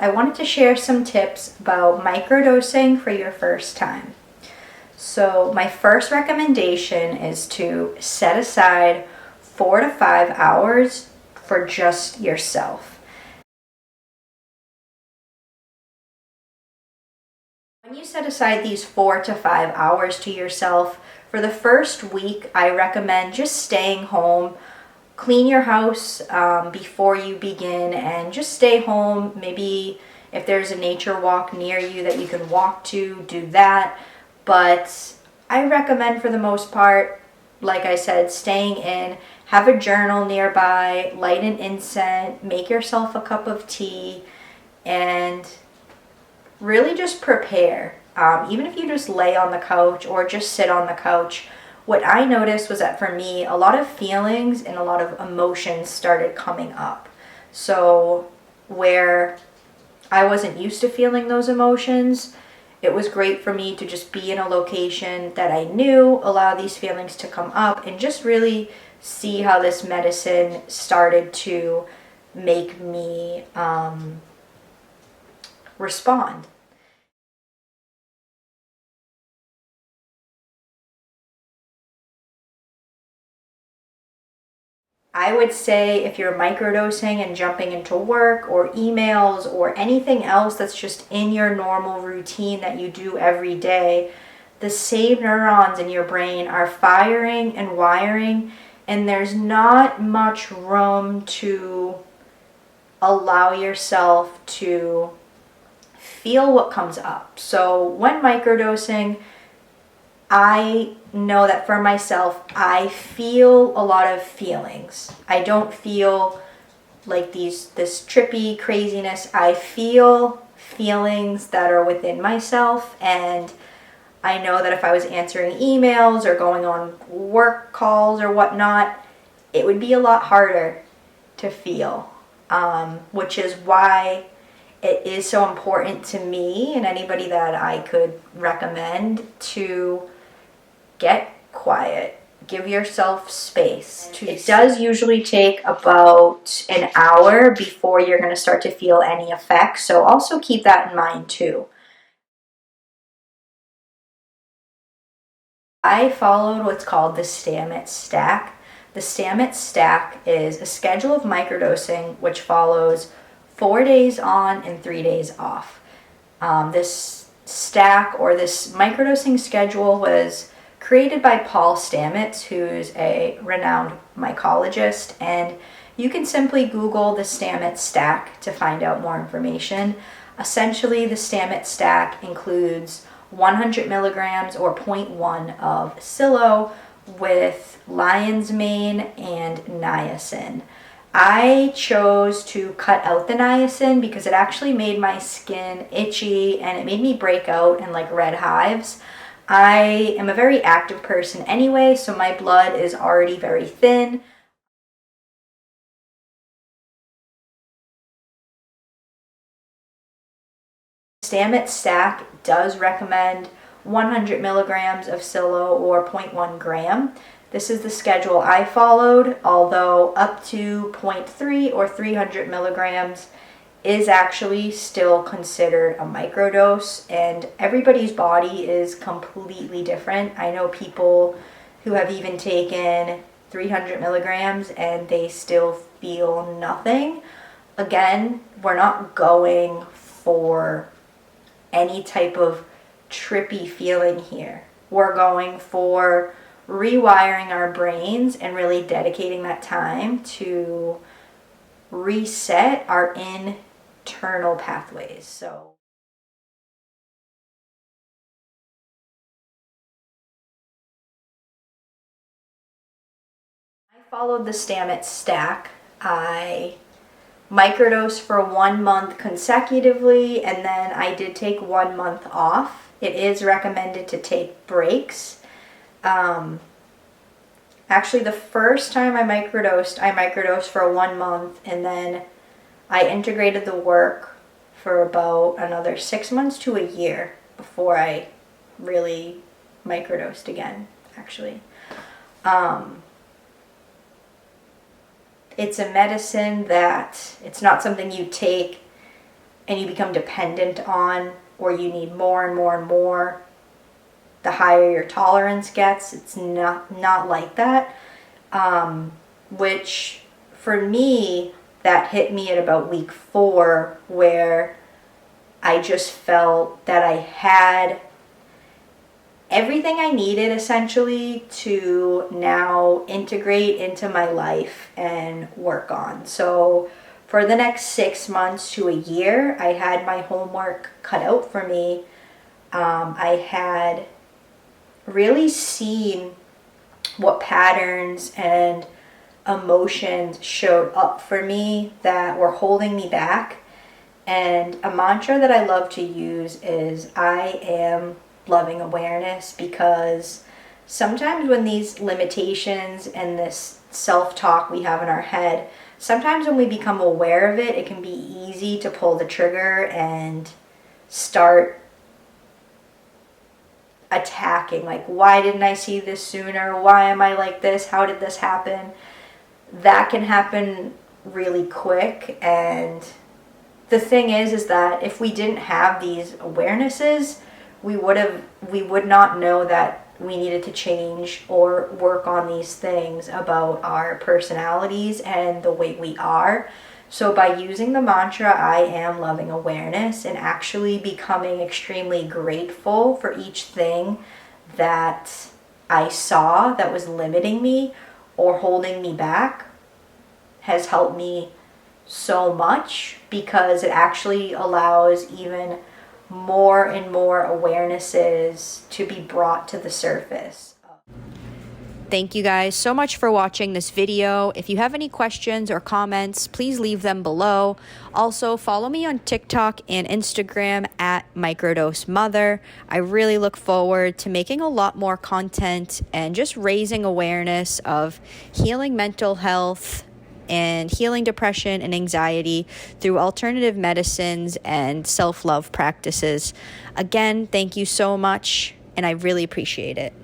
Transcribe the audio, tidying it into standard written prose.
I wanted to share some tips about microdosing for your first time. So my first recommendation is to set aside 4 to 5 hours for just yourself. When you set aside these 4 to 5 hours to yourself, for the first week, I recommend just staying home. Clean your house before you begin and just stay home. Maybe if there's a nature walk near you that you can walk to, do that. But I recommend for the most part, like I said, staying in. Have a journal nearby, light an incense, make yourself a cup of tea, and really just prepare. Even if you just lay on the couch or just sit on the couch, what I noticed was that for me, a lot of feelings and a lot of emotions started coming up. So where I wasn't used to feeling those emotions, it was great for me to just be in a location that I knew, allow these feelings to come up, and just really see how this medicine started to make me respond. I would say if you're microdosing and jumping into work or emails or anything else that's just in your normal routine that you do every day, the same neurons in your brain are firing and wiring, and there's not much room to allow yourself to feel what comes up. So when microdosing, I know that for myself, I feel a lot of feelings. I don't feel like this trippy craziness. I feel feelings that are within myself, and I know that if I was answering emails or going on work calls or whatnot, it would be a lot harder to feel, which is why it is so important to me and anybody that I could recommend to get quiet. Give yourself space. It does usually take about an hour before you're going to start to feel any effects, so also keep that in mind too. I followed what's called the Stamets stack. The Stamets stack is a schedule of microdosing which follows 4 days on and 3 days off. This stack or this microdosing schedule was created by Paul Stamets, who's a renowned mycologist, and you can simply Google the Stamets stack to find out more information. Essentially, the Stamets stack includes 100 milligrams or 0.1 of psilo with lion's mane and niacin. I chose to cut out the niacin because it actually made my skin itchy and it made me break out in like red hives. I am a very active person anyway, so my blood is already very thin. Stamets stack does recommend 100 milligrams of psilo or 0.1 gram. This is the schedule I followed, although up to 0.3 or 300 milligrams is actually still considered a microdose, and everybody's body is completely different. I know people who have even taken 300 milligrams and they still feel nothing. Again, we're not going for any type of trippy feeling here. We're going for rewiring our brains and really dedicating that time to reset our internal pathways. So I followed the Stamets stack. I microdosed for 1 month consecutively, and then I did take 1 month off. It is recommended to take breaks. Actually, the first time I microdosed for 1 month, and then I integrated the work for about another 6 months to a year before I really microdosed again, actually. It's a medicine that it's not something you take and you become dependent on, or you need more and more and more the higher your tolerance gets. It's not like that. Which for me, that hit me at about week 4, where I just felt that I had everything I needed essentially to now integrate into my life and work on. So for the next 6 months to a year, I had my homework cut out for me. I had really seen what patterns and emotions showed up for me that were holding me back. And a mantra that I love to use is I am loving awareness, because sometimes when these limitations and this self-talk we have in our head, sometimes when we become aware of it, it can be easy to pull the trigger and start attacking. Like, why didn't I see this sooner? Why am I like this? How did this happen? That can happen really quick. And the thing is that if we didn't have these awarenesses, we would not know that we needed to change or work on these things about our personalities and the way we are. So by using the mantra, I am loving awareness, and actually becoming extremely grateful for each thing that I saw that was limiting me or holding me back, has helped me so much, because it actually allows even more and more awarenesses to be brought to the surface. Thank you guys so much for watching this video. If you have any questions or comments, please leave them below. Also, follow me on TikTok and Instagram at Microdose Mother. I really look forward to making a lot more content and just raising awareness of healing mental health and healing depression and anxiety through alternative medicines and self-love practices. Again, thank you so much, and I really appreciate it.